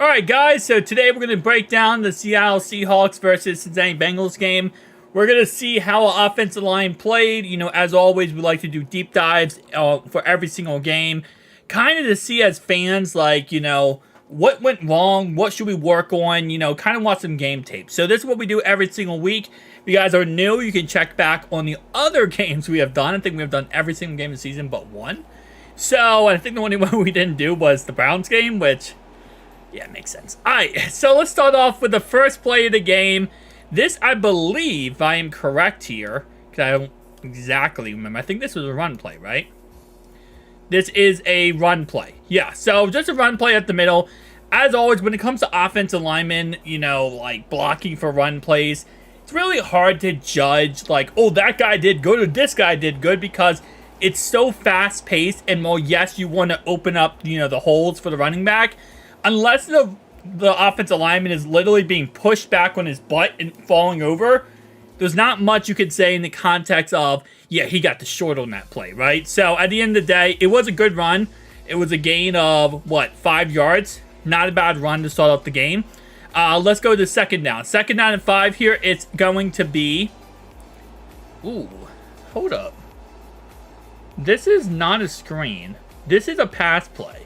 Alright guys, so today we're going to break down the Seattle Seahawks versus Cincinnati Bengals game. We're going to see how our offensive line played. You know, as always, we like to do deep dives for every single game. Kind of to see as fans, like, you know, what went wrong, what should we work on, you know, kind of watch some game tape. So this is what we do every single week. If you guys are new, you can check back on the other games we have done. I think we have done every single game of the season but one. So I think the only one we didn't do was the Browns game, which... yeah, it makes sense. Alright, so let's start off with the first play of the game. This, I believe, if I am correct here, because I don't exactly remember. I think this was a run play, right? This is a run play. Yeah, so just a run play at the middle. As always, when it comes to offensive linemen, you know, like blocking for run plays, it's really hard to judge, like, oh, that guy did good or this guy did good, because it's so fast-paced, and while, yes, you want to open up, you know, the holes for the running back, unless the offensive lineman is literally being pushed back on his butt and falling over, there's not much you could say in the context of, yeah, he got the short on that play, right? So, at the end of the day, it was a good run. It was a gain of, what, 5 yards? Not a bad run to start off the game. Let's go to second down. Second down and 5 here. It's going to be... ooh, hold up. This is not a screen. This is a pass play.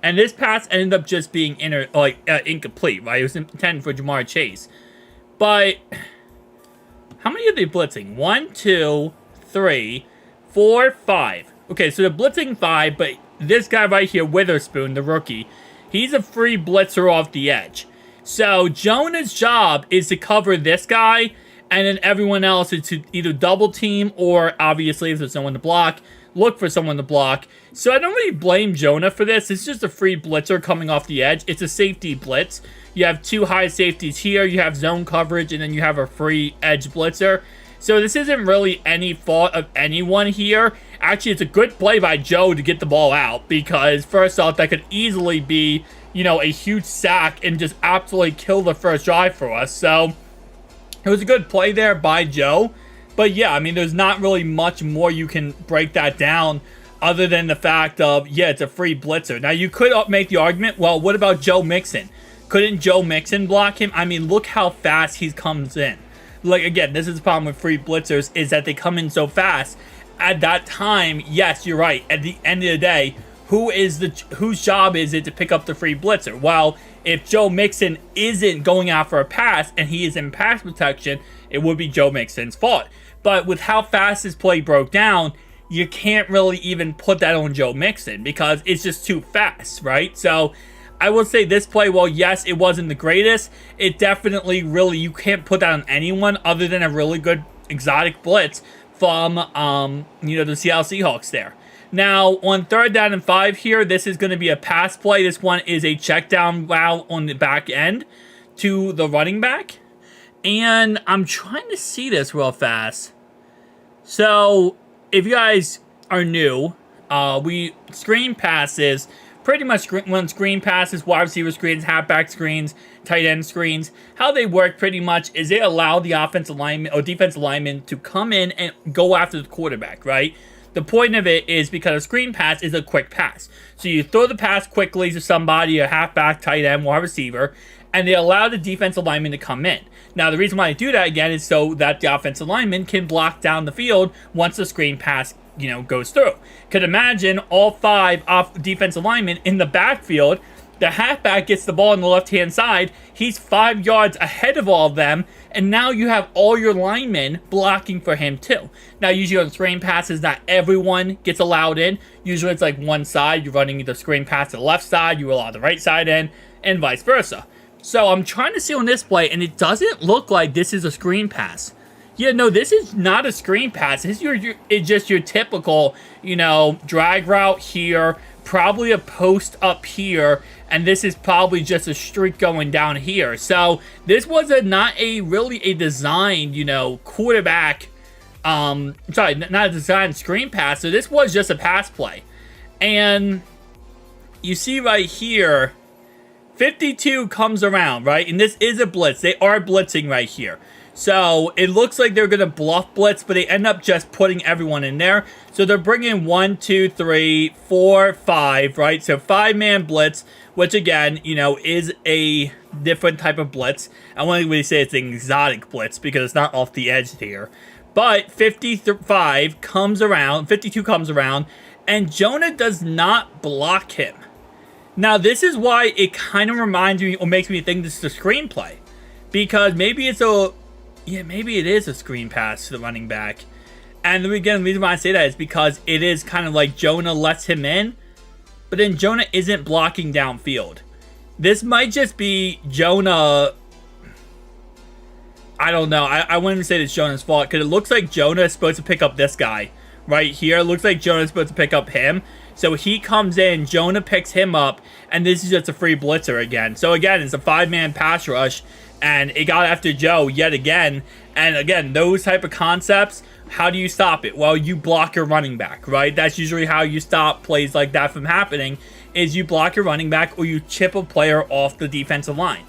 And this pass ended up just being incomplete, right? It was intended for Jamar Chase. But how many are they blitzing? 1, 2, 3, 4, 5. Okay, so they're blitzing 5, but this guy right here, Witherspoon, the rookie, he's a free blitzer off the edge. So Jonah's job is to cover this guy, and then everyone else is to either double team or, obviously, if there's someone to block, look for someone to block. So I don't really blame Jonah for this. It's just a free blitzer coming off the edge. It's a safety blitz. You have 2 high safeties here. You have zone coverage, and then you have a free edge blitzer. So this isn't really any fault of anyone here. Actually, it's a good play by Joe to get the ball out, because first off, that could easily be, you know, a huge sack and just absolutely kill the first drive for us. So it was a good play there by Joe. But yeah, I mean, there's not really much more you can break that down other than the fact of, yeah, it's a free blitzer. Now, you could make the argument, well, what about Joe Mixon? Couldn't Joe Mixon block him? I mean, look how fast he comes in. Like, again, this is the problem with free blitzers, is that they come in so fast. At that time, yes, you're right. At the end of the day, whose job is it to pick up the free blitzer? Well, if Joe Mixon isn't going out for a pass and he is in pass protection, it would be Joe Mixon's fault. But with how fast his play broke down, you can't really even put that on Joe Mixon because it's just too fast, right? So I will say this play, well, yes, it wasn't the greatest. It definitely really, you can't put that on anyone other than a really good exotic blitz from, you know, the Seattle Seahawks there. Now, on third down and 5 here, this is going to be a pass play. This one is a check down route on the back end to the running back. And I'm trying to see this real fast. So, if you guys are new, we screen passes, pretty much when screen passes, wide receiver screens, halfback screens, tight end screens, how they work pretty much is they allow the offensive lineman or defensive lineman to come in and go after the quarterback, right? The point of it is because a screen pass is a quick pass. So you throw the pass quickly to somebody, a halfback, tight end, wide receiver, and they allow the defensive lineman to come in. Now, the reason why I do that, again, is so that the offensive lineman can block down the field once the screen pass, you know, goes through. Could imagine all 5 defensive linemen in the backfield. The halfback gets the ball on the left-hand side. He's 5 yards ahead of all of them, and now you have all your linemen blocking for him too. Now, usually on screen passes, not everyone gets allowed in. Usually it's like one side. You're running the screen pass to the left side. You allow the right side in, and vice versa. So I'm trying to see on this play, and it doesn't look like this is a screen pass. Yeah, no, this is not a screen pass. This is it's just your typical, you know, drag route here, probably a post up here, and this is probably just a streak going down here. So this was not really a designed, you know, quarterback, sorry, not a designed screen pass. So this was just a pass play. And you see right here, 52 comes around, right? And this is a blitz. They are blitzing right here. So it looks like they're going to bluff blitz, but they end up just putting everyone in there. So they're bringing 1, 2, 3, 4, 5, right? So 5-man blitz which again, is a different type of blitz. I wouldn't really say it's an exotic blitz because it's not off the edge here. But 52 comes around, and Jonah does not block him. Now, this is why it kind of reminds me, or makes me think this is a screenplay. Because maybe it is a screen pass to the running back. And again, the reason why I say that is because it is kind of like Jonah lets him in, but then Jonah isn't blocking downfield. This might just be Jonah. I don't know. I wouldn't even say it's Jonah's fault, because it looks like Jonah is supposed to pick up this guy right here. It looks like Jonah is supposed to pick up him. So he comes in, Jonah picks him up, and this is just a free blitzer again. So again, it's a 5-man pass rush, and it got after Joe yet again. And again, those type of concepts, how do you stop it? Well, you block your running back, right? That's usually how you stop plays like that from happening, is you block your running back or you chip a player off the defensive line.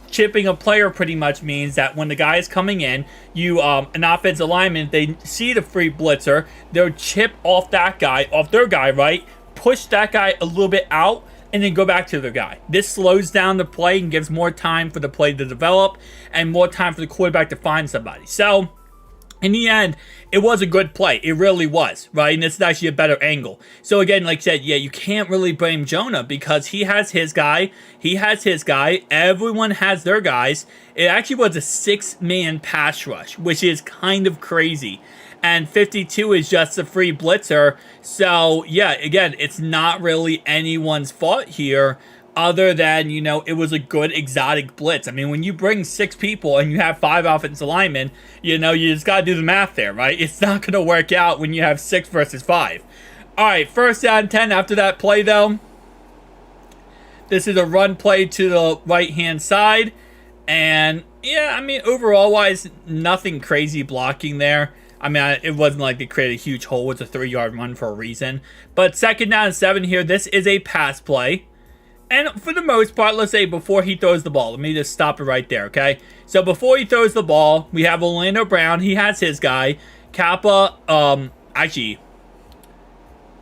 Chipping a player pretty much means that when the guy is coming in, an offensive lineman, they see the free blitzer, they'll chip off that guy, off their guy, right? Push that guy a little bit out, and then go back to their guy. This slows down the play and gives more time for the play to develop and more time for the quarterback to find somebody. So, in the end, it was a good play. It really was, right? And this is actually a better angle. So again, like I said, yeah, you can't really blame Jonah because he has his guy. Everyone has their guys. It actually was a 6-man pass rush, which is kind of crazy. And 52 is just a free blitzer. So, yeah, again, it's not really anyone's fault here, other than, it was a good exotic blitz. I mean, when you bring 6 people and you have 5 offensive linemen, you just got to do the math there, right? It's not going to work out when you have 6 versus 5. All right, 1st down and 10 after that play, though. This is a run play to the right-hand side. And, yeah, I mean, overall-wise, nothing crazy blocking there. I mean, it wasn't like they created a huge hole. It's a 3-yard run for a reason. But 2nd down and 7 here. This is a pass play. And for the most part, let's say before he throws the ball. Let me just stop it right there, okay? So before he throws the ball, we have Orlando Brown. He has his guy. Kappa, actually,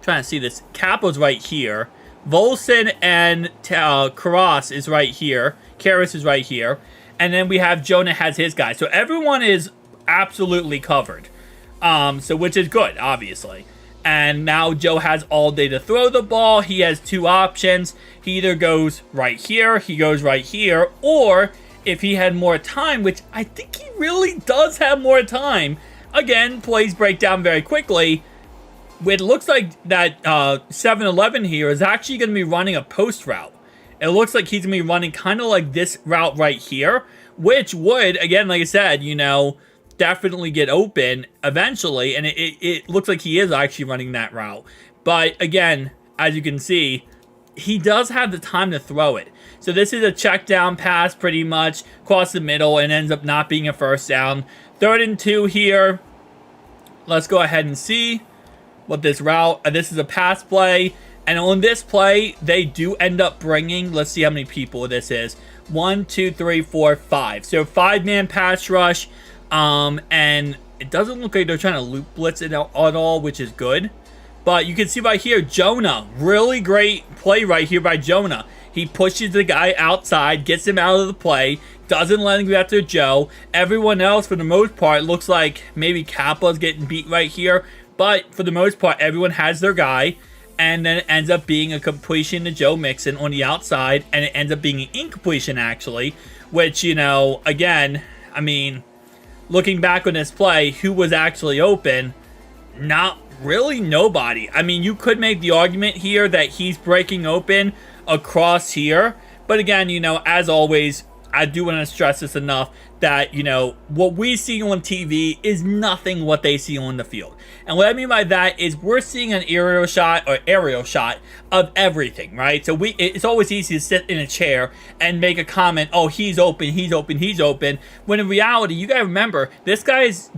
trying to see this. Kappa's right here. Volson and Karras is right here. Karras is right here. And then we have Jonah has his guy. So everyone is absolutely covered. So which is good, obviously. And now Joe has all day to throw the ball. He has 2 options. He either goes right here, he goes right here, or if he had more time, which I think he really does have more time, again, plays break down very quickly. It looks like that 7-11 here is actually going to be running a post route. It looks like he's going to be running kind of like this route right here, which would, again, like I said, definitely get open eventually, and it looks like he is actually running that route. But again, as you can see, he does have the time to throw it. So this is a check down pass pretty much across the middle and ends up not being a 1st down. 3rd and 2 here. Let's go ahead and see what this route, this is a pass play, and on this play, they do end up bringing, let's see how many people this is. 1, 2, 3, 4, 5. So 5-man pass rush. And it doesn't look like they're trying to loop blitz it out at all, which is good. But you can see right here, Jonah, really great play right here by Jonah. He pushes the guy outside, gets him out of the play, doesn't let him go after Joe. Everyone else, for the most part, looks like maybe Kappa's getting beat right here. But for the most part, everyone has their guy. And then it ends up being a completion to Joe Mixon on the outside. And it ends up being an incompletion, actually. Which, again, I mean, looking back on this play, who was actually open? Not really nobody. I mean, you could make the argument here that he's breaking open across here. But again, as always, I do want to stress this enough that, what we see on TV is nothing what they see on the field. And what I mean by that is we're seeing an aerial shot of everything, right? So it's always easy to sit in a chair and make a comment, oh, he's open. When in reality, you got to remember,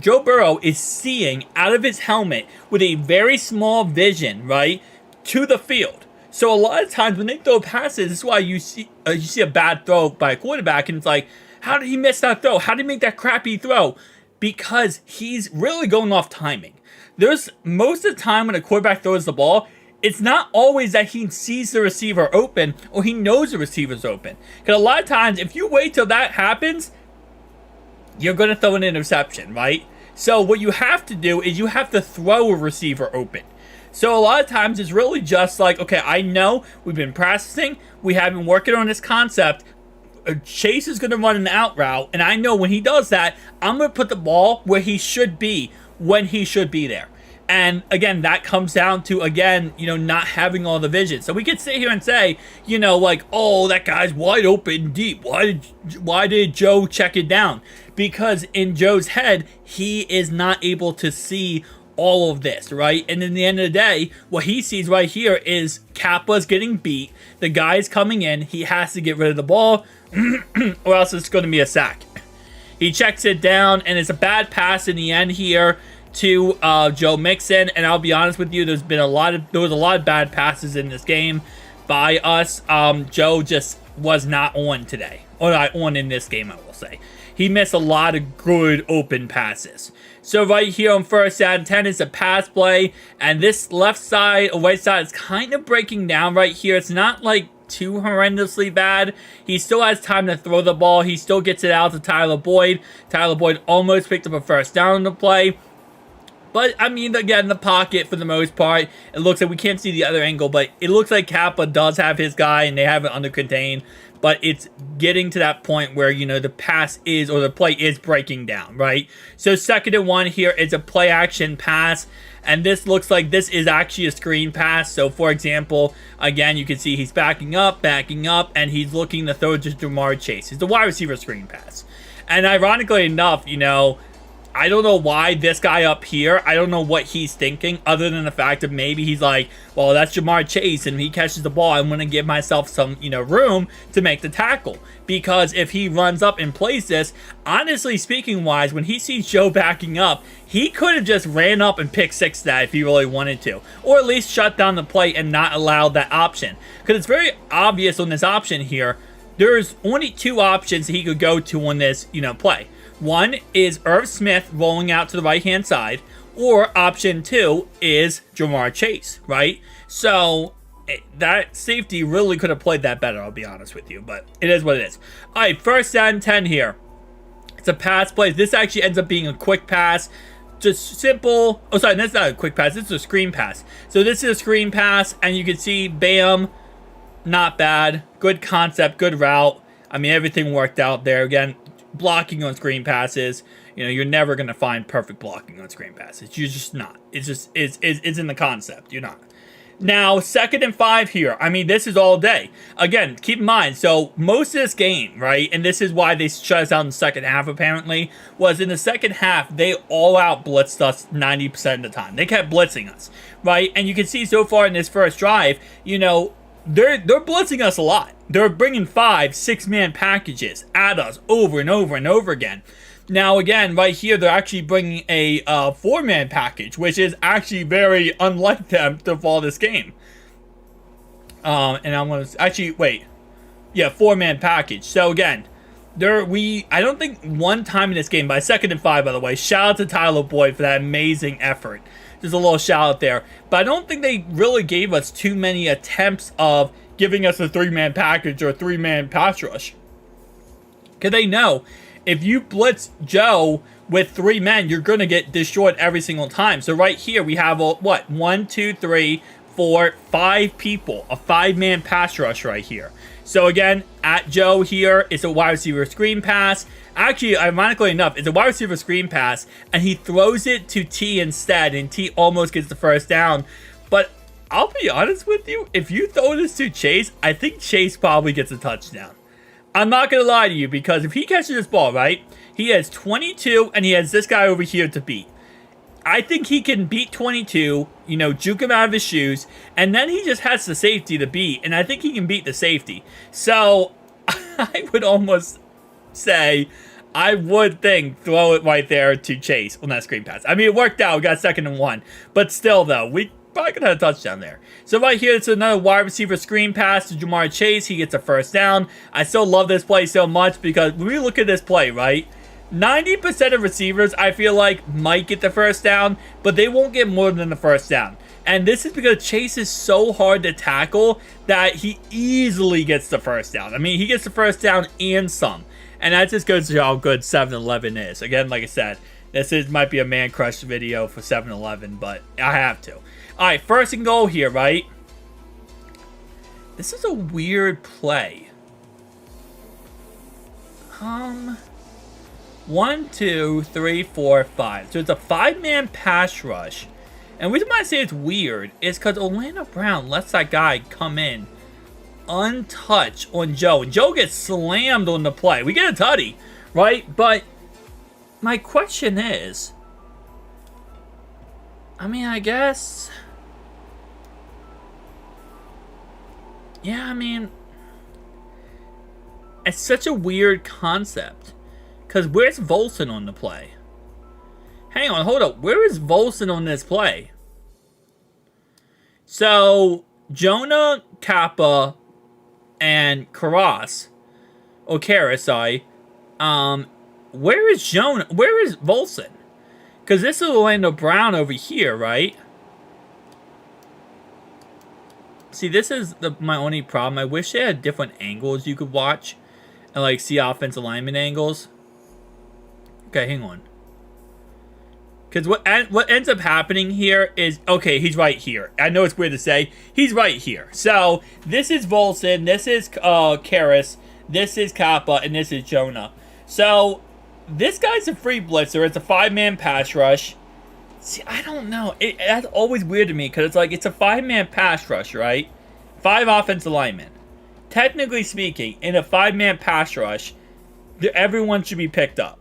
Joe Burrow is seeing out of his helmet with a very small vision, right, to the field. So a lot of times when they throw passes, this is why you see a bad throw by a quarterback, and it's like, how did he miss that throw? How did he make that crappy throw? Because he's really going off timing. There's most of the time when a quarterback throws the ball, it's not always that he sees the receiver open or he knows the receiver's open. Because a lot of times, if you wait till that happens, you're going to throw an interception, right? So what you have to do is you have to throw a receiver open. So a lot of times it's really just like, okay, I know we've been practicing, we have been working on this concept. Chase is going to run an out route, and I know when he does that, I'm going to put the ball where he should be when he should be there. And again, that comes down to, again, not having all the vision. So we could sit here and say, like, oh, that guy's wide open deep. Why did Joe check it down? Because in Joe's head, he is not able to see all of this, right? And in the end of the day, what he sees right here is Kappa's getting beat. The guy's coming in. He has to get rid of the ball or else it's going to be a sack. He checks it down, and it's a bad pass in the end here to Joe Mixon. And I'll be honest with you, there was a lot of bad passes in this game by us. Joe just was not on today, or not on in this game, I will say. He missed a lot of good open passes. So right here on 1st and 10 is a pass play, and this left side or right side is kind of breaking down right here. It's not like too horrendously bad. He still has time to throw the ball. He still gets it out to Tyler Boyd. Tyler Boyd almost picked up a first down on the play. But, I mean, again, the pocket, for the most part, it looks like we can't see the other angle, but it looks like Kappa does have his guy, and they have it under contain. But it's getting to that point where, the pass is, or the play is breaking down, right? So, 2nd and 1 here is a play action pass. And this looks like this is actually a screen pass. So, for example, again, you can see he's backing up, and he's looking to throw to Jamar Chase. It's the wide receiver screen pass. And ironically enough, I don't know why this guy up here, I don't know what he's thinking, other than the fact that maybe he's like, well, that's Jamar Chase, and if he catches the ball, I'm going to give myself some, room to make the tackle. Because if he runs up and plays this, honestly speaking wise, when he sees Joe backing up, he could have just ran up and pick six that if he really wanted to. Or at least shut down the play and not allow that option. Because it's very obvious on this option here, there's only 2 options he could go to on this, play. One is Irv Smith rolling out to the right-hand side, or option 2 is Jamar Chase, right? So, that safety really could have played that better, I'll be honest with you, but it is what it is. All right, 1st and 10 here. It's a pass play. This actually ends up being a quick pass. Just simple. Oh, sorry, that's not a quick pass. This is a screen pass. So, this is a screen pass, and you can see, bam, not bad. Good concept, good route. I mean, everything worked out there. Again, blocking on screen passes, you're never going to find perfect blocking on screen passes. You're just not. It's in the concept. You're not. Now, 2nd and 5 here. I mean, this is all day. Again, keep in mind, so most of this game, right, and this is why they shut us out in the second half, apparently, was in the second half, they all out blitzed us 90% of the time. They kept blitzing us, right? And you can see so far in this first drive, they're blitzing us a lot. They're bringing 5, 6-man packages at us over and over and over again. Now, again, right here, they're actually bringing a 4-man package, which is actually very unlike them to fall this game. And I'm going to actually, wait. Yeah, 4-man package. So, again, I don't think one time in this game, by 2nd and 5, by the way, shout out to Tyler Boyd for that amazing effort. There's a little shout out there. But I don't think they really gave us too many attempts of giving us a 3-man package or a 3-man pass rush. Because they know if you blitz Joe with 3 men, you're going to get destroyed every single time. So right here, we have, 1, 2, 3, 4, 5 people. A 5-man pass rush right here. So again, at Joe here, it's a wide receiver screen pass. Actually, ironically enough, it's a wide receiver screen pass, and he throws it to T instead, and T almost gets the first down. But I'll be honest with you, if you throw this to Chase, I think Chase probably gets a touchdown. I'm not going to lie to you, because if he catches this ball, right, he has 22, and he has this guy over here to beat. I think he can beat 22, juke him out of his shoes, and then he just has the safety to beat, and I think he can beat the safety. So, I would almost say, I would think, throw it right there to Chase on that screen pass. I mean, it worked out. We got 2nd and 1. But still, though, we probably could have a touchdown there. So right here, it's another wide receiver screen pass to Jamar Chase. He gets a first down. I still love this play so much because when we look at this play, right, 90% of receivers, I feel like, might get the first down, but they won't get more than the first down. And this is because Chase is so hard to tackle that he easily gets the first down. I mean, he gets the first down and some. And that just goes to show how good 7-Eleven is. Again, like I said, might be a man crush video for 7-Eleven, but I have to. Alright, first and goal here, right? This is a weird play. 1, 2, 3, 4, 5. So it's a 5-man pass rush. And the reason why I say it's weird is because Orlando Brown lets that guy come in untouched on Joe. And Joe gets slammed on the play. We get a tutty, right? But my question is, I mean, I guess, yeah, I mean, it's such a weird concept. Because where's Volson on the play? Hang on, hold up. Where is Volson on this play? So, Jonah, Kappa, and Karras, sorry. Where is Jonah? Where is Volson? Because this is Orlando Brown over here, right? See, this is my only problem. I wish they had different angles you could watch and, like, see offensive lineman angles. Okay, hang on. Because what ends up happening here is, okay, he's right here. I know it's weird to say. He's right here. So, this is Volson, this is Karras, this is Kappa, and this is Jonah. So, this guy's a free blitzer. It's a 5-man pass rush. See, I don't know. That's always weird to me because it's like, it's a 5-man pass rush, right? 5 offensive linemen. Technically speaking, in a 5-man pass rush, everyone should be picked up.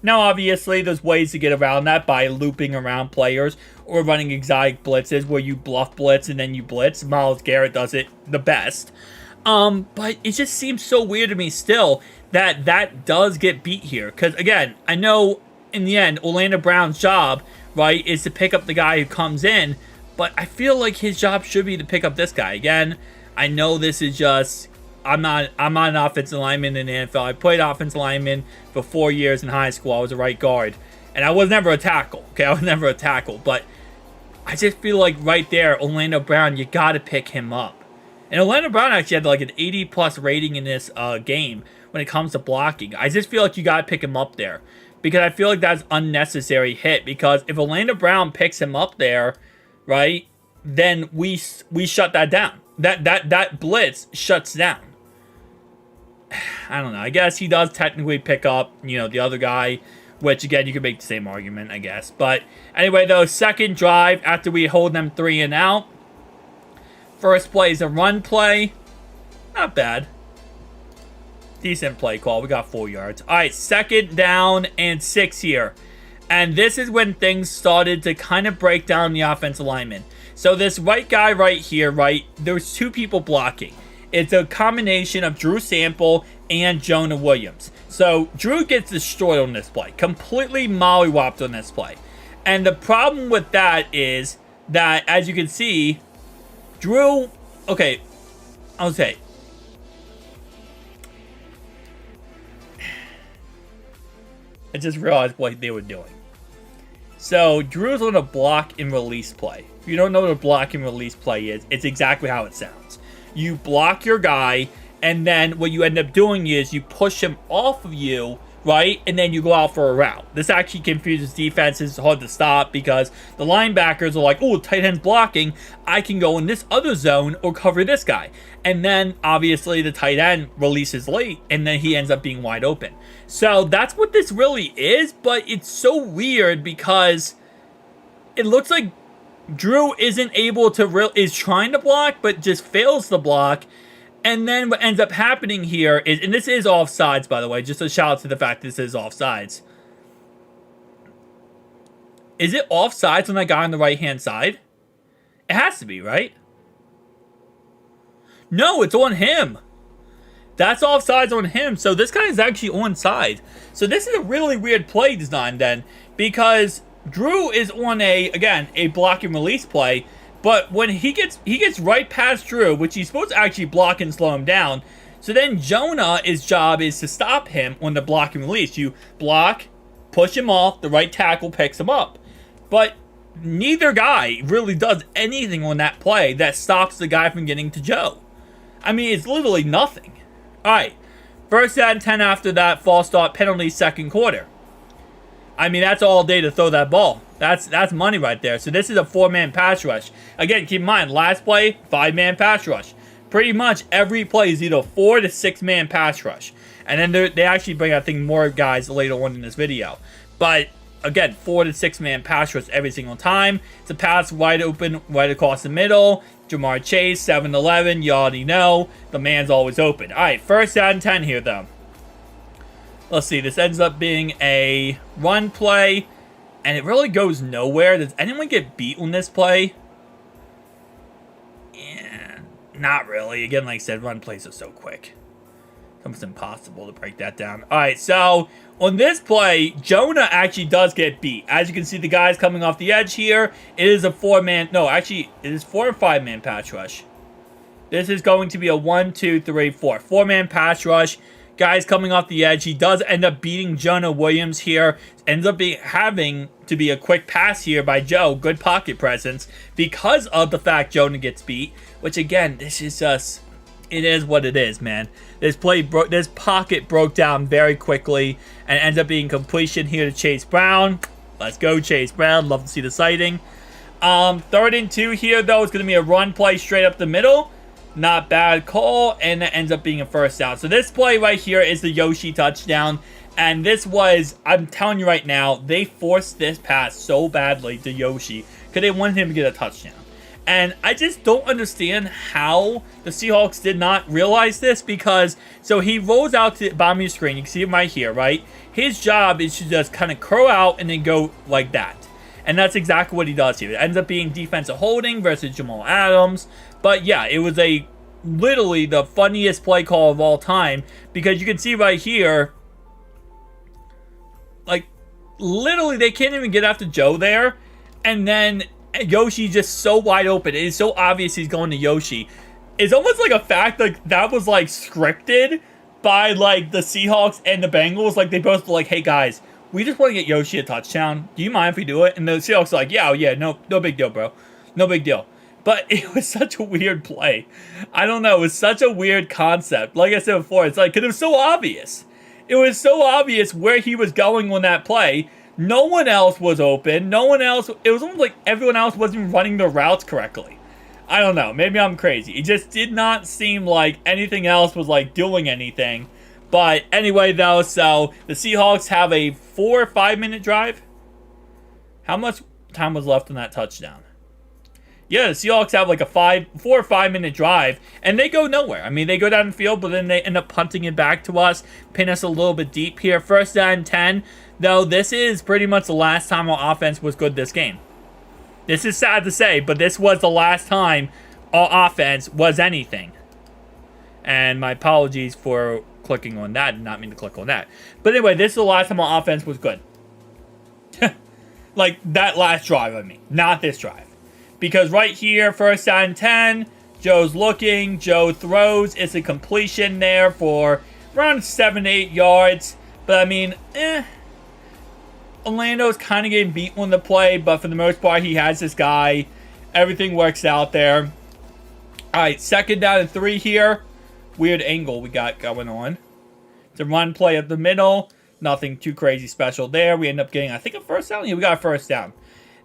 Now, obviously, there's ways to get around that by looping around players or running exotic blitzes where you bluff blitz and then you blitz. Myles Garrett does it the best. But it just seems so weird to me still that does get beat here. Because, again, I know in the end, Orlando Brown's job, right, is to pick up the guy who comes in. But I feel like his job should be to pick up this guy. Again, I know this is just... I'm not an offensive lineman in the NFL. I played offensive lineman for 4 years in high school. I was a right guard. And I was never a tackle. Okay, I was never a tackle. But I just feel like right there, Orlando Brown, you got to pick him up. And Orlando Brown actually had like an 80+ rating in this game when it comes to blocking. I just feel like you got to pick him up there. Because I feel like that's unnecessary hit. Because if Orlando Brown picks him up there, right, then we shut that down. That blitz shuts down. I don't know. I guess he does technically pick up, you know, the other guy, which, again, you could make the same argument, I guess. But anyway, though, second drive after we hold them 3 and out. First play is a run play. Not bad. Decent play call. We got 4 yards. All right, second down and 6 here. And this is when things started to kind of break down the offensive lineman. So this right guy right here, right, there's 2 people blocking. It's a combination of Drew Sample and Jonah Williams. So Drew gets destroyed on this play. Completely mollywopped on this play. And the problem with that is that, as you can see, Drew... Okay, I'll say... I just realized what they were doing. So Drew's on a block and release play. If you don't know what a block and release play is, it's exactly how it sounds. You block your guy, and then what you end up doing is you push him off of you, right? And then you go out for a route. This actually confuses defenses. It's hard to stop because the linebackers are like, oh, tight end's blocking. I can go in this other zone or cover this guy. And then, obviously, the tight end releases late, and then he ends up being wide open. So that's what this really is, but it's so weird because it looks like Drew isn't able to is trying to block, but just fails to block. And then what ends up happening here is, and this is offsides, by the way, just a shout out to the fact this is offsides. Is it offsides on that guy on the right-hand side? It has to be, right? No, it's on him. That's offsides on him. So this guy is actually onside. So this is a really weird play design then, because Drew is on a block and release play, but when he gets right past Drew, which he's supposed to actually block and slow him down. So then Jonah's job is to stop him on the block and release. You block, push him off, the right tackle picks him up. But neither guy really does anything on that play that stops the guy from getting to Joe. I mean, it's literally nothing. Alright, first down and 10 after that, false start penalty, second quarter. I mean, that's all day to throw that ball. That's money right there. So this is a 4-man pass rush. Again, keep in mind, last play, 5-man pass rush. Pretty much every play is either 4 to 6-man pass rush. And then they actually bring, I think, more guys later on in this video. But, again, 4 to 6-man pass rush every single time. It's a pass wide open, right across the middle. Jamar Chase, 7-11. You already know. The man's always open. Alright, first down and 10 here, though. Let's see. This ends up being a run play. And it really goes nowhere. Does anyone get beat on this play? Yeah, not really. Again, like I said, run plays are so quick. It's almost impossible to break that down. Alright, so on this play, Jonah actually does get beat. As you can see, the guys coming off the edge here. It is a 4-man... No, actually, it is 4 or 5-man pass rush. This is going to be a 1, 2, 3, 4. 4-man pass rush. Guys coming off the edge. He does end up beating Jonah Williams here. Ends up having to be a quick pass here by Joe. Good pocket presence because of the fact Jonah gets beat. Which, again, this is just... It is what it is, man. This pocket broke down very quickly and ends up being completion here to Chase Brown. Let's go, Chase Brown. Love to see the sighting. 3rd and 2 here, though. It's going to be a run play straight up the middle. Not bad call, and that ends up being a first down. So this play right here is the Yoshi touchdown. And this was, I'm telling you right now, they forced this pass so badly to Yoshi because they wanted him to get a touchdown. And I just don't understand how the Seahawks did not realize this because, so he rolls out to the bottom of your screen. You can see him right here, right? His job is to just kind of curl out and then go like that. And that's exactly what he does here. It ends up being defensive holding versus Jamal Adams. But yeah, it was literally the funniest play call of all time because you can see right here, like, literally they can't even get after Joe there. And then Yoshi's just so wide open. It is so obvious he's going to Yoshi. It's almost like a fact that was like scripted by like the Seahawks and the Bengals. Like they both were like, hey guys, we just want to get Yoshi a touchdown. Do you mind if we do it? And the Seahawks are like, yeah, no big deal, bro. No big deal. But it was such a weird play. I don't know. It was such a weird concept. Like I said before, it's like, because it was so obvious. It was so obvious where he was going on that play. No one else was open. No one else. It was almost like everyone else wasn't even running their routes correctly. I don't know. Maybe I'm crazy. It just did not seem like anything else was like doing anything. But anyway, though, so the Seahawks have a 4 or 5 minute drive. How much time was left on that touchdown? Yeah, the Seahawks have like a 4 or 5 minute drive, and they go nowhere. I mean, they go down the field, but then they end up punting it back to us, pin us a little bit deep here. First down and 10. Though this is pretty much the last time our offense was good this game. This is sad to say, but this was the last time our offense was anything. And my apologies for clicking on that. Did not mean to click on that. But anyway, this is the last time our offense was good. Like that last drive, I mean. Not this drive. Because right here, first down and 10. Joe's looking. Joe throws. It's a completion there for around 7-8 yards. But I mean, Orlando's kind of getting beat on the play, but for the most part, he has this guy. Everything works out there. All right, second down and 3 here. Weird angle we got going on. It's a run play up the middle. Nothing too crazy special there. We end up getting, I think, a first down. Yeah, we got a first down.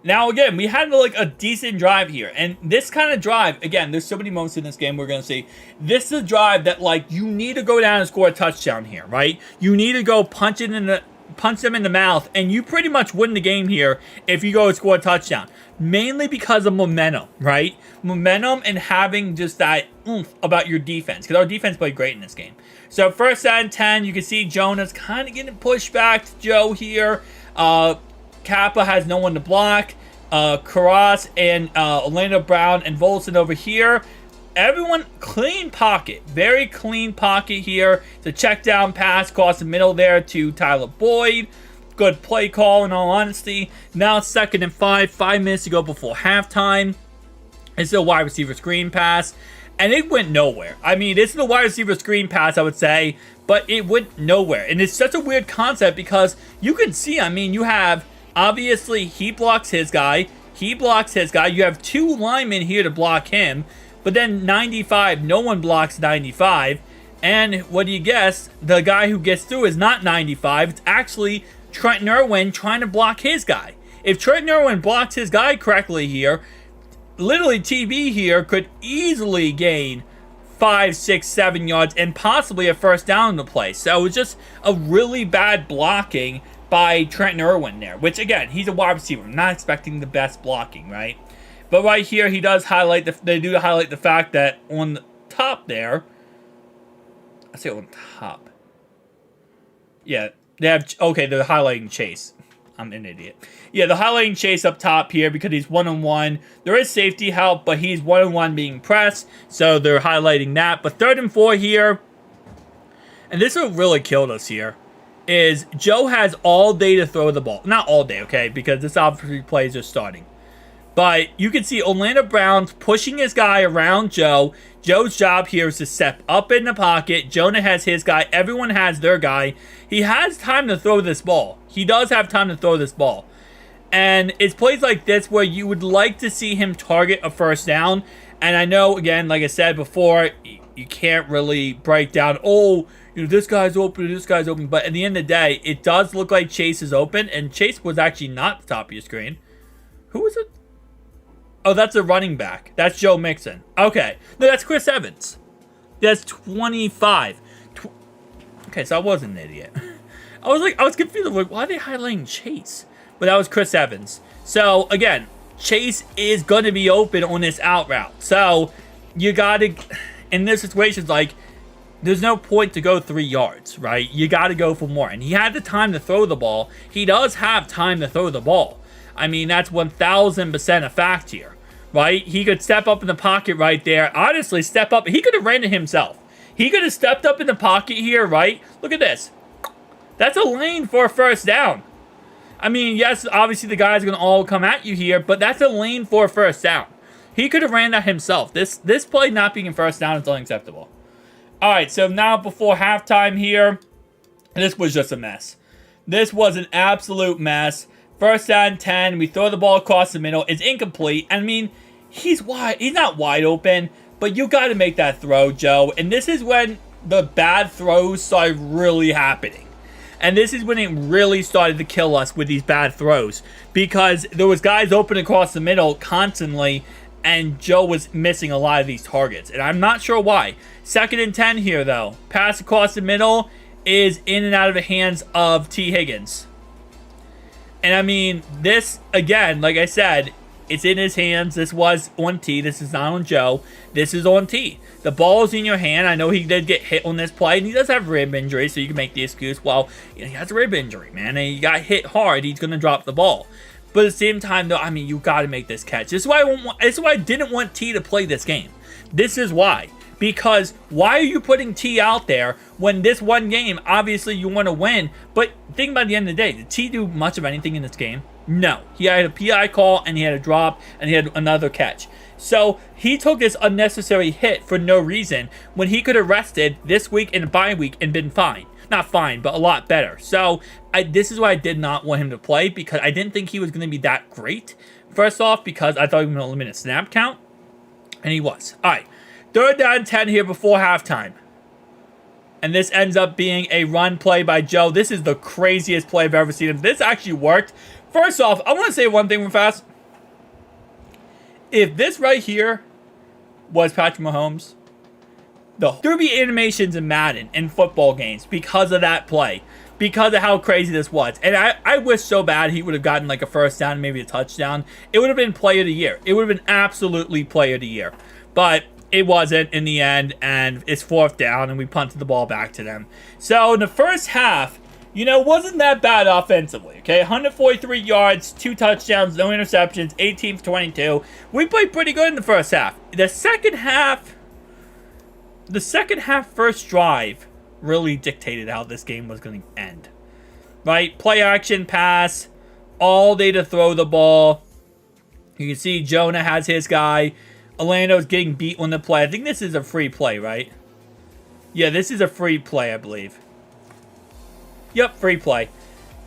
Now, again, we had like a decent drive here. And this kind of drive, again, there's so many moments in this game we're going to see. This is a drive that, like, you need to go down and score a touchdown here, right? You need to go punch them in the mouth, and you pretty much win the game here if you go and score a touchdown. Mainly because of momentum, right? Momentum and having just that oomph about your defense. Because our defense played great in this game. So, first down and 10, you can see Jonah's kind of getting pushed back to Joe here. Kappa has no one to block. Karras and Orlando Brown and Volson over here. Everyone, clean pocket. Very clean pocket here. It's a check down pass across the middle there to Tyler Boyd. Good play call, in all honesty. Now it's 2nd and 5. 5 minutes to go before halftime. It's a wide receiver screen pass. and it went nowhere. I mean, this is the wide receiver screen pass, I would say, but it went nowhere. And it's such a weird concept because you can see, I mean, you have, obviously, he blocks his guy, he blocks his guy. You have 2 linemen here to block him, but then 95, no one blocks 95. And what do you guess? The guy who gets through is not 95. It's actually Trent Irwin trying to block his guy. If Trent Irwin blocks his guy correctly here, literally TB here could easily gain 5, 6, 7 yards and possibly a first down in the play. So it was just a really bad blocking by Trent Irwin there, which again, he's a wide receiver. I'm not expecting the best blocking, right? But right here, he does highlight they do highlight the fact that on the top there, I say on top. Yeah, they have, okay, they're highlighting Chase. I'm an idiot. Yeah, they're highlighting Chase up top here because he's 1-on-1. There is safety help, but he's 1-on-1 being pressed, so they're highlighting that. But 3rd and 4 here, and this will really killed us here, is Joe has all day to throw the ball. Not all day, okay, because this obviously plays are starting. But you can see Orlando Brown's pushing his guy around Joe. Joe's job here is to step up in the pocket. Jonah has his guy. Everyone has their guy. He has time to throw this ball. He does have time to throw this ball. And it's plays like this where you would like to see him target a first down. And I know, again, like I said before, you can't really break down, oh, you know, this guy's open, this guy's open. But at the end of the day, it does look like Chase is open. And Chase was actually not at the top of your screen. Who was it? Oh, that's a running back. That's Joe Mixon. Okay. No, that's Chris Evans. That's 25. Okay, so I was an idiot. I was confused. I'm like, why are they highlighting Chase? But that was Chris Evans. So, again, Chase is going to be open on this out route. So, you got to, in this situation, like, there's no point to go 3 yards, right? You got to go for more. And he had the time to throw the ball. He does have time to throw the ball. I mean, that's 1,000% a fact here, right? He could step up in the pocket right there. Honestly, step up. He could have ran it himself. He could have stepped up in the pocket here, right? Look at this. That's a lane for a first down. I mean, yes, obviously the guys are going to all come at you here, but that's a lane for a first down. He could have ran that himself. This play not being a first down is unacceptable. All right, so now before halftime here, this was just a mess. This was an absolute mess. 1st down 10, we throw the ball across the middle. It's incomplete. I mean, he's not wide open, but you got to make that throw, Joe. And this is when the bad throws started really happening. And this is when it really started to kill us with these bad throws. Because there was guys open across the middle constantly, and Joe was missing a lot of these targets. And I'm not sure why. 2nd and 10 here, though. Pass across the middle is in and out of the hands of T. Higgins. And I mean, this, again, like I said, it's in his hands. This was on T. This is not on Joe. This is on T. The ball is in your hand. I know he did get hit on this play, and he does have rib injury, so you can make the excuse, well, you know, he has a rib injury, man, and he got hit hard. He's going to drop the ball. But at the same time, though, I mean, you got to make this catch. This is why I didn't want T to play this game. This is why. Because why are you putting T out there when this one game, obviously you want to win, but think about the end of the day, did T do much of anything in this game? No. He had a PI call, and he had a drop, and he had another catch. So he took this unnecessary hit for no reason when he could have rested this week and a bye week and been fine. Not fine, but a lot better. So this is why I did not want him to play, because I didn't think he was going to be that great. First off, because I thought he was going to limit a snap count, and he was. All right. 3rd down 10 here before halftime. And this ends up being a run play by Joe. This is the craziest play I've ever seen. If this actually worked. First off, I want to say one thing real fast. If this right here was Patrick Mahomes, there would be animations in Madden and football games because of that play. Because of how crazy this was. And I wish so bad he would have gotten like a first down, maybe a touchdown. It would have been play of the year. It would have been absolutely play of the year. But it wasn't in the end, and it's 4th down, and we punted the ball back to them. So in the first half, you know, wasn't that bad offensively, okay? 143 yards, 2 touchdowns, no interceptions, 18 for 22. We played pretty good in the first half. The second half first drive really dictated how this game was going to end, right? Play action pass, all day to throw the ball. You can see Jonah has his guy. Orlando's getting beat on the play. I think this is a free play, right? Yeah, this is a free play, I believe. Yep, free play.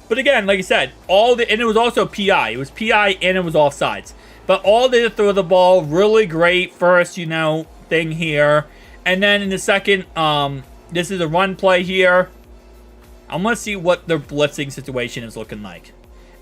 But again, like I said, and it was also PI. It was PI and it was offsides. But all they throw the ball, really great first, thing here. And then in the second, this is a run play here. I'm going to see what their blitzing situation is looking like.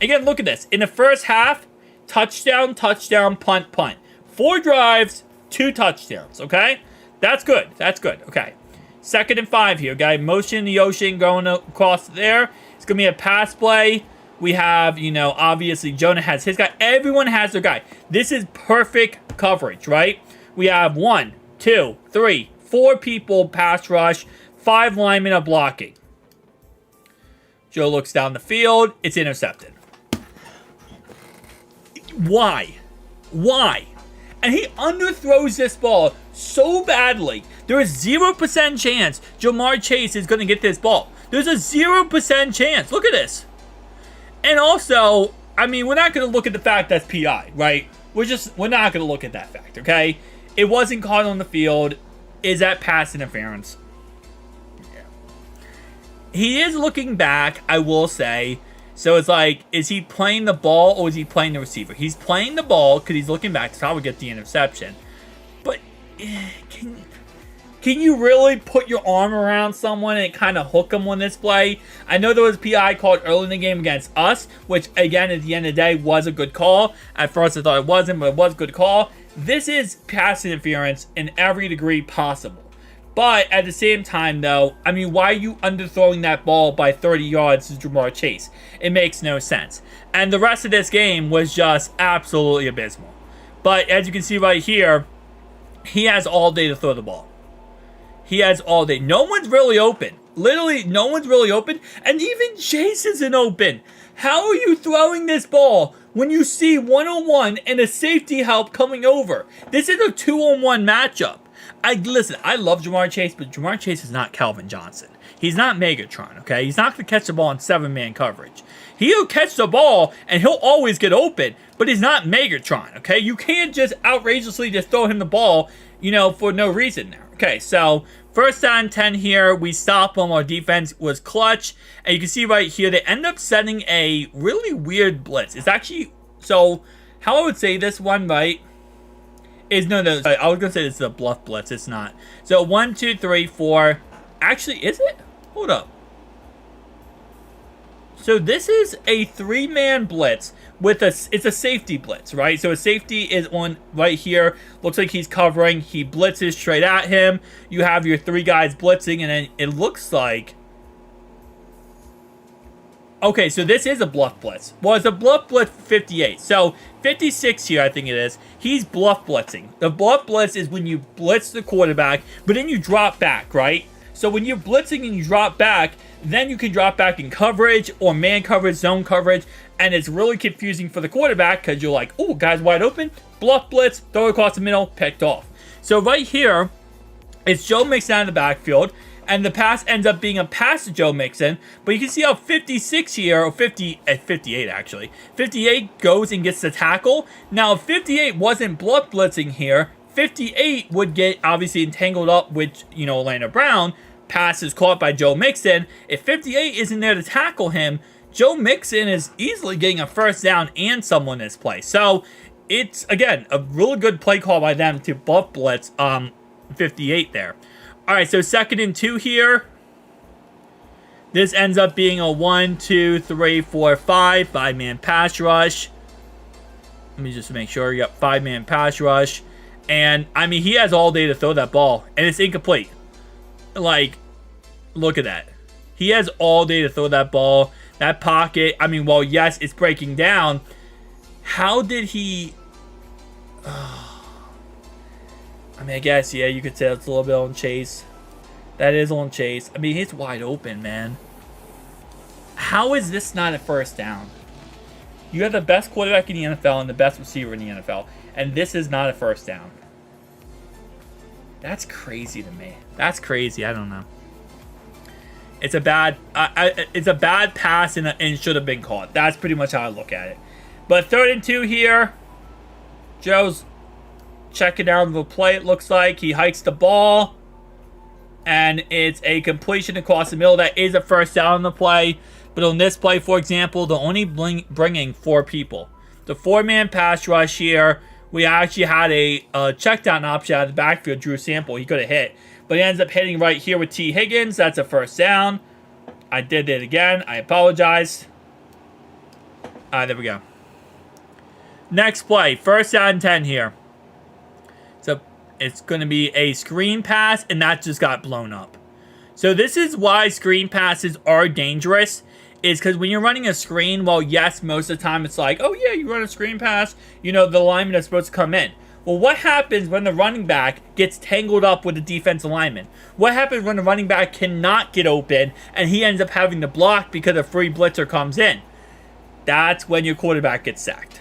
Again, look at this. In the first half, touchdown, touchdown, punt, punt. 4 drives, 2 touchdowns, okay? That's good. That's good. Okay. 2nd and 5 here, guy. Motion in the ocean going across there. It's going to be a pass play. We have, obviously Jonah has his guy. Everyone has their guy. This is perfect coverage, right? We have 1, 2, 3, 4 people pass rush. 5 linemen are blocking. Joe looks down the field. It's intercepted. Why? Why? And he underthrows this ball so badly. There is 0% chance Jamar Chase is going to get this ball. There's a 0% chance. Look at this. And also, I mean, we're not going to look at the fact that's PI, right? We're not going to look at that fact, okay? It wasn't caught on the field. Is that pass interference? Yeah. He is looking back, I will say. So it's like, is he playing the ball or is he playing the receiver? He's playing the ball because he's looking back to probably get the interception. But can you really put your arm around someone and kind of hook them on this play? I know there was a PI called early in the game against us, which again at the end of the day was a good call. At first I thought it wasn't, but it was a good call. This is pass interference in every degree possible. But at the same time, though, I mean, why are you underthrowing that ball by 30 yards to Jamar Chase? It makes no sense. And the rest of this game was just absolutely abysmal. But as you can see right here, he has all day to throw the ball. He has all day. No one's really open. Literally, no one's really open. And even Chase isn't open. How are you throwing this ball when you see 1-on-1 and a safety help coming over? This is a 2-on-1 matchup. Listen, I love Jamar Chase, but Jamar Chase is not Calvin Johnson. He's not Megatron, okay? He's not going to catch the ball in 7-man coverage. He'll catch the ball, and he'll always get open, but he's not Megatron, okay? You can't just outrageously just throw him the ball, for no reason there. Okay, so 1st down 10 here. We stop them. Our defense was clutch. And you can see right here, they end up setting a really weird blitz. It's actually, so how I would say this one, right? No, I was going to say this is a bluff blitz. It's not. So 1, 2, 3, 4. Actually, is it? Hold up. So this is a 3-man blitz it's a safety blitz, right? So a safety is on right here. Looks like he's covering. He blitzes straight at him. You have your 3 guys blitzing, and then it looks like... Okay, so this is a bluff blitz. Well, it's a bluff blitz 58. So 56 here, I think it is. He's bluff blitzing. The bluff blitz is when you blitz the quarterback, but then you drop back, right? So when you're blitzing and you drop back, then you can drop back in coverage or man coverage, zone coverage, and it's really confusing for the quarterback because you're like, oh, guy's wide open, bluff blitz, throw it across the middle, picked off. So right here, it's Joe Mixon out of the backfield, and the pass ends up being a pass to Joe Mixon, but you can see how 56 here, or 58 actually, 58 goes and gets the tackle. Now, if 58 wasn't bluff blitzing here, 58 would get obviously entangled up with, Orlando Brown. Pass is caught by Joe Mixon. If 58 isn't there to tackle him, Joe Mixon is easily getting a 1st down and someone in this play. So it's, again, a really good play call by them to bluff blitz 58 there. All right, so 2nd and 2 here. This ends up being a 1, 2, 3, 4, 5. 5-man pass rush. Let me just make sure. Yep, 5-man pass rush. And, I mean, he has all day to throw that ball. And it's incomplete. Like, look at that. He has all day to throw that ball. That pocket, I mean, well, yes, it's breaking down. How did he... I mean, I guess, yeah, you could say it's a little bit on Chase. That is on Chase. I mean, he's wide open, man. How is this not a 1st down? You have the best quarterback in the NFL and the best receiver in the NFL, and this is not a 1st down. That's crazy to me. That's crazy. I don't know. It's a bad pass and it should have been caught. That's pretty much how I look at it. But 3rd and 2 here. Joe's checking out of the play, it looks like. He hikes the ball. And it's a completion across the middle. That is a first down on the play. But on this play, for example, they're only bringing 4 people. The 4-man pass rush here, we actually had a check down option out of the backfield. Drew Sample, he could have hit. But he ends up hitting right here with T. Higgins. That's a first down. I did it again. I apologize. There we go. Next play. First down and 10 here. So it's going to be a screen pass, and that just got blown up. So this is why screen passes are dangerous, is because when you're running a screen, well, yes, most of the time it's like, oh, yeah, you run a screen pass, you know, the lineman is supposed to come in. Well, what happens when the running back gets tangled up with the defensive lineman? What happens when the running back cannot get open and he ends up having to block because a free blitzer comes in? That's when your quarterback gets sacked.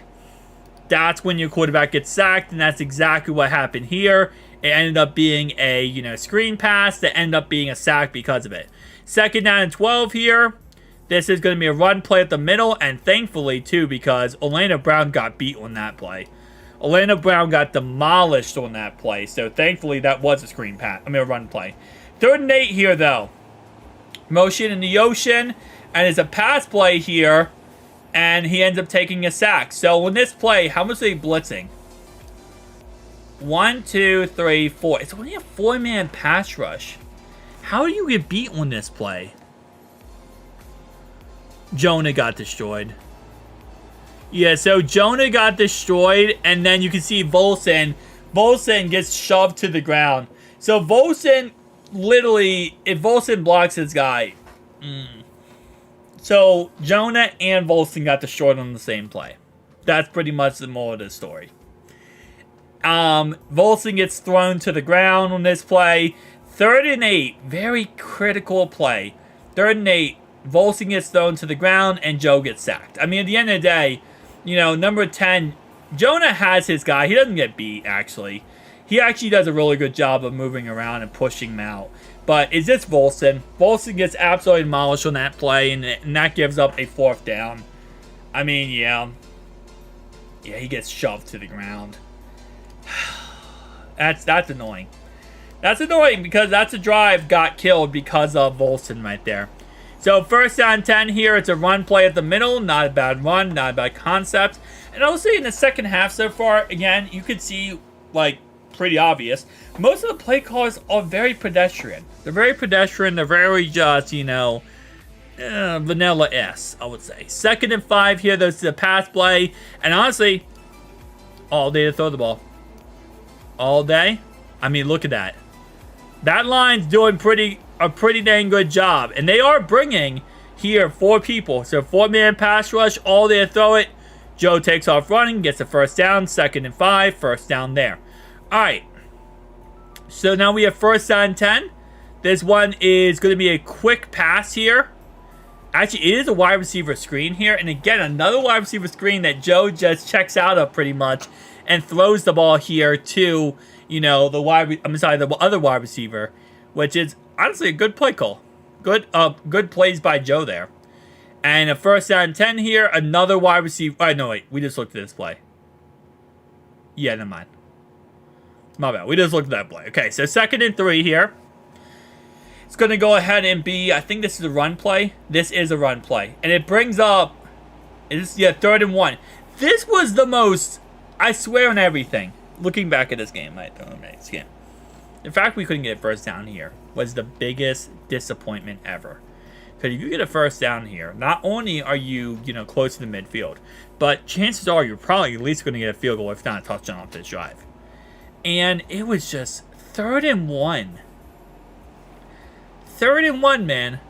That's when your quarterback gets sacked, and that's exactly what happened here. It ended up being a, you know, screen pass that ended up being a sack because of it. Second down and 12 here. This is going to be a run play at the middle, and thankfully, too, because Orlando Brown got beat on that play. Orlando Brown got demolished on that play, so thankfully that was a screen pass. I mean, a run play. 3rd and 8 here, though. Motion in the ocean, and it's a pass play here, and he ends up taking a sack. So on this play, how much are they blitzing? 1, 2, 3, 4. It's only a 4-man pass rush. How do you get beat on this play? Jonah got destroyed. Yeah, so Jonah got destroyed, and then you can see Volson. Volson gets shoved to the ground. So Volson, literally, if Volson blocks this guy, So Jonah and Volson got destroyed on the same play. That's pretty much the moral of the story. Volson gets thrown to the ground on this play. 3rd and 8, very critical play. 3rd and 8, Volson gets thrown to the ground, and Joe gets sacked. I mean, at the end of the day, you know, number 10, Jonah has his guy. He doesn't get beat, actually. He actually does a really good job of moving around and pushing him out. But is this Volson? Volson gets absolutely demolished on that play, and that gives up a 4th down. I mean, yeah. Yeah, he gets shoved to the ground. That's annoying. That's annoying because that's a drive got killed because of Volson right there. So 1st down 10 here. It's a run play at the middle. Not a bad run. Not a bad concept. And I'll say in the second half so far, again, you could see, like, pretty obvious. Most of the play calls are very pedestrian. They're very pedestrian. They're very just, you know, vanilla S, I would say. 2nd and 5 here. This is a pass play. And honestly, all day to throw the ball. All day. I mean, look at that. That line's doing a pretty dang good job. And they are bringing here 4 people. So 4-man pass rush, all day to throw it. Joe takes off running, gets a 1st down. 2nd and 5, 1st down there. All right. So now we have 1st down 10. This one is going to be a quick pass here. Actually, it is a wide receiver screen here. And again, another wide receiver screen that Joe just checks out of pretty much and throws the ball here to, you know, the other wide receiver, which is honestly a good play call. Good plays by Joe there. And a 1st down 10 here. Another wide receiver. Oh, no, wait. We just looked at this play. Yeah, never mind. My bad. We just looked at that play. Okay, so 2nd and 3 here. It's going to go ahead and be, I think this is a run play. This is a run play. And it brings up, 3rd and 1. This was the most, I swear on everything, looking back at this game, the fact we couldn't get a 1st down here was the biggest disappointment ever. Because if you get a 1st down here, not only are you, close to the midfield, but chances are you're probably at least going to get a field goal, if not a touchdown off this drive. And it was just 3rd and 1. 3rd and 1, man.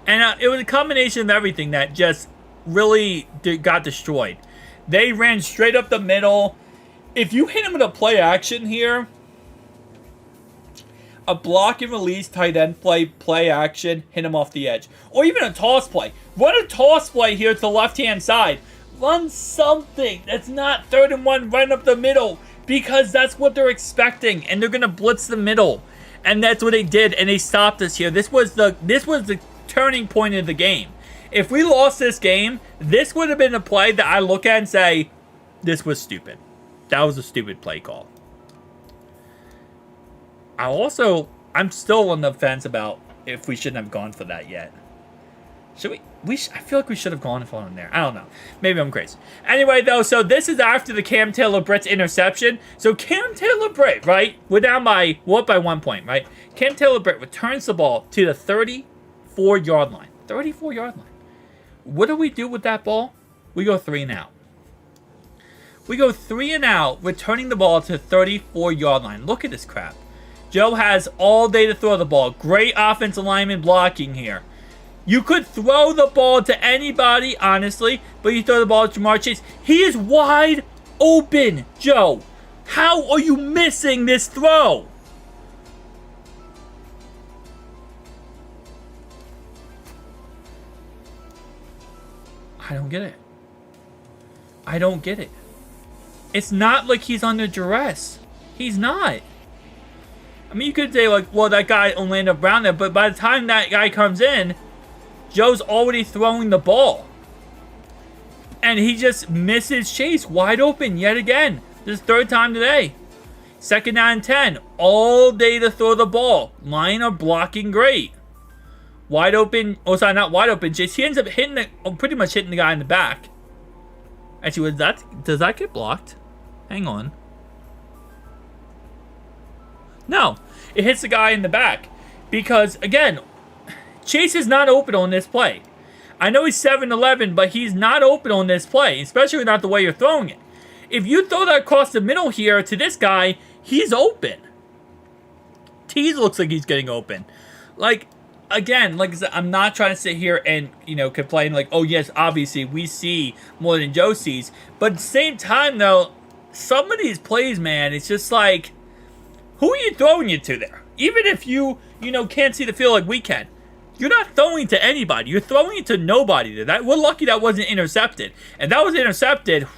And it was a combination of everything that just really got destroyed. They ran straight up the middle. If you hit him with a play action here, a block and release tight end play action, hit him off the edge. Or even a toss play. Run a toss play here to the left-hand side. Run something that's not 3rd and 1 right up the middle. Because that's what they're expecting. And they're going to blitz the middle. And that's what they did. And they stopped us here. This was the turning point of the game. If we lost this game, this would have been a play that I look at and say, this was stupid. That was a stupid play call. I'm still on the fence about if we shouldn't have gone for that yet. Should we? I feel like we should have gone for him there. I don't know. Maybe I'm crazy. Anyway, though, so this is after the Cam Taylor-Britt's interception. So Cam Taylor-Britt, right? We're up by 1 point, right? Cam Taylor-Britt returns the ball to the 34-yard line. 34-yard line. What do we do with that ball? We go 3 and out. We go 3 and out, returning the ball to the 34-yard line. Look at this crap. Joe has all day to throw the ball. Great offensive lineman blocking here. You could throw the ball to anybody, honestly, but you throw the ball to Jamar Chase. He is wide open, Joe. How are you missing this throw? I don't get it. I don't get it. It's not like he's under duress. He's not. I mean, you could say, like, well, that guy only ended up around there, but by the time that guy comes in, Joe's already throwing the ball. And he just misses Chase wide open yet again. This is third time today. 2nd down and 10. All day to throw the ball. Line are blocking great. Wide open. Oh, sorry, not wide open. Chase, he ends up pretty much hitting the guy in the back. Actually, does that get blocked? Hang on. No. It hits the guy in the back. Because, again, Chase is not open on this play. I know he's 7'11", but he's not open on this play, especially not the way you're throwing it. If you throw that across the middle here to this guy, he's open. Tease looks like he's getting open. Like, again, like I said, I'm not trying to sit here and, complain like, oh, yes, obviously, we see more than Joe sees. But at the same time, though, some of these plays, man, it's just like, who are you throwing it to there? Even if you, can't see the field like we can. You're not throwing to anybody. You're throwing it to nobody. We're lucky that wasn't intercepted. And that was intercepted.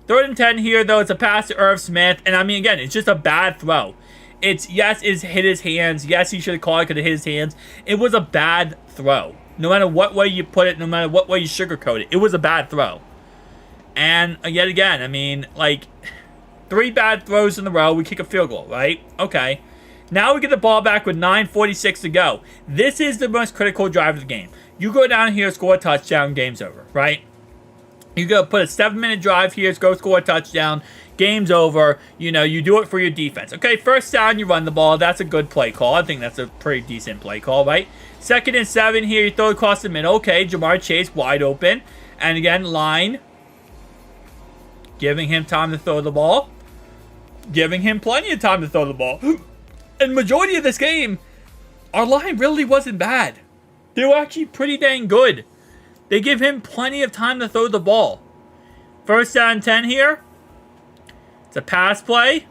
3rd and 10 here, though. It's a pass to Irv Smith. And, I mean, again, it's just a bad throw. It's hit his hands. Yes, he should have caught it because it hit his hands. It was a bad throw. No matter what way you put it, no matter what way you sugarcoat it, it was a bad throw. And, yet again, I mean, like, 3 bad throws in a row. We kick a field goal, right? Okay. Now we get the ball back with 9:46 to go. This is the most critical drive of the game. You go down here, score a touchdown, game's over, right? You go put a 7-minute drive here, go score a touchdown, game's over. You do it for your defense. Okay, 1st down, you run the ball. That's a good play call. I think that's a pretty decent play call, right? 2nd and 7 here, you throw it across the middle. Okay, Jamar Chase wide open. And again, line. Giving him time to throw the ball. Giving him plenty of time to throw the ball. And majority of this game, our line really wasn't bad. They were actually pretty dang good. They give him plenty of time to throw the ball. 1st down and 10 here. It's a pass play.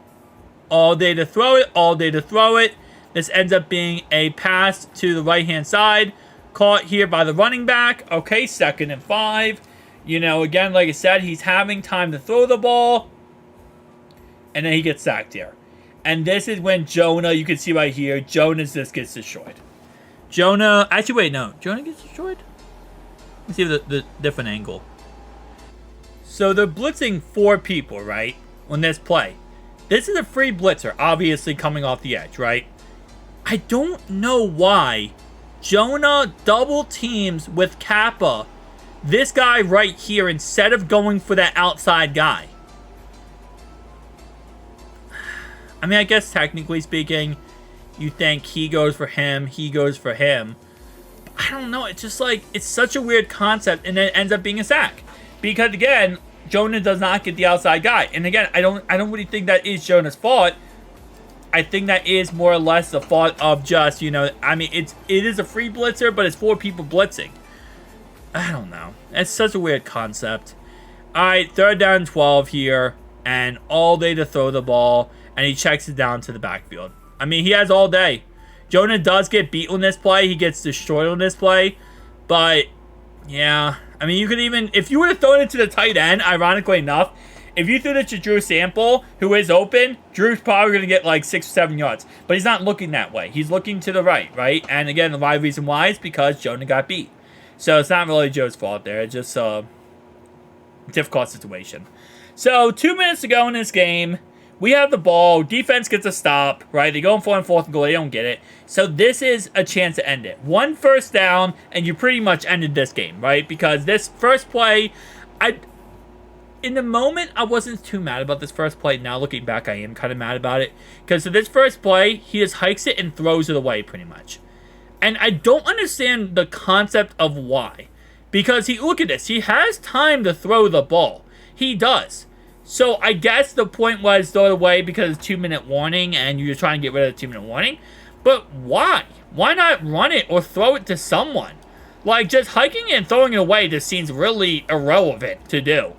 All day to throw it. All day to throw it. This ends up being a pass to the right-hand side. Caught here by the running back. Okay, 2nd and 5. Again, like I said, he's having time to throw the ball. And then he gets sacked here. And this is when Jonah, you can see right here, Jonah just gets destroyed. Jonah gets destroyed? Let's see the different angle. So they're blitzing 4 people, right, on this play. This is a free blitzer, obviously coming off the edge, right? I don't know why Jonah double teams with Kappa this guy right here instead of going for that outside guy. I mean, I guess technically speaking, you think he goes for him, he goes for him. But I don't know. It's just like, it's such a weird concept, and then it ends up being a sack. Because again, Jonah does not get the outside guy. And again, I don't really think that is Jonah's fault. I think that is more or less the fault of just, I mean, it is a free blitzer, but it's 4 people blitzing. I don't know. It's such a weird concept. All right, 3rd down 12 here, and all day to throw the ball. And he checks it down to the backfield. I mean, he has all day. Jonah does get beat on this play. He gets destroyed on this play. But, yeah. I mean, you could even... If you would have thrown it to the tight end, ironically enough, if you threw it to Drew Sample, who is open, Drew's probably going to get like 6 or 7 yards. But he's not looking that way. He's looking to the right, right? And again, the right reason why is because Jonah got beat. So it's not really Joe's fault there. It's just a difficult situation. So 2 minutes to go in this game. We have the ball. Defense gets a stop, right? They go in 4 and 4th and goal. They don't get it. So this is a chance to end it. 1 first down, and you pretty much ended this game, right? Because this first play, in the moment, I wasn't too mad about this first play. Now looking back, I am kind of mad about it. Because so this first play, he just hikes it and throws it away pretty much. And I don't understand the concept of why. Because look at this. He has time to throw the ball. He does. So I guess the point was throw it away because it's 2-minute warning and you're trying to get rid of the 2-minute warning. But why? Why not run it or throw it to someone? Like, just hiking it and throwing it away just seems really irrelevant to do.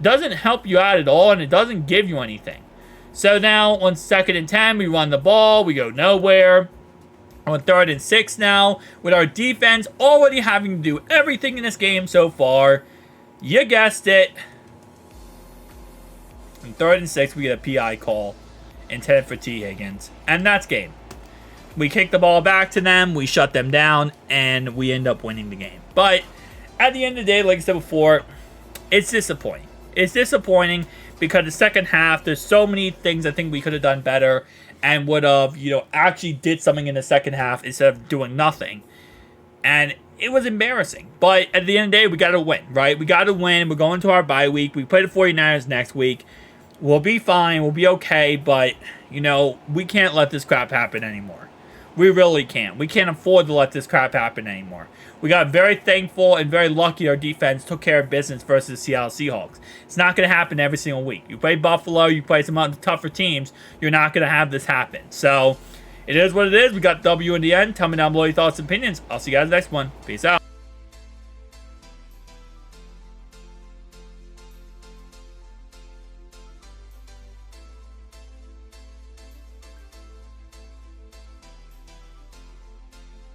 Doesn't help you out at all, and it doesn't give you anything. So now, on 2nd and 10, we run the ball. We go nowhere. On 3rd and 6 now, with our defense already having to do everything in this game so far. You guessed it. On 3rd and 6, we get a PI call intended for T. Higgins. And that's game. We kick the ball back to them. We shut them down, and we end up winning the game. But at the end of the day, like I said before, it's disappointing. It's disappointing because the second half, there's so many things I think we could have done better and would have, actually did something in the second half instead of doing nothing. And it was embarrassing. But at the end of the day, we got to win, right? We got to win. We're going to our bye week. We play the 49ers next week. We'll be fine. We'll be okay. But, we can't let this crap happen anymore. We really can't. We can't afford to let this crap happen anymore. We got very thankful and very lucky our defense took care of business versus the Seattle Seahawks. It's not going to happen every single week. You play Buffalo, you play some other tougher teams, you're not going to have this happen. So, it is what it is. We got W in the end. Tell me down below your thoughts and opinions. I'll see you guys next one. Peace out.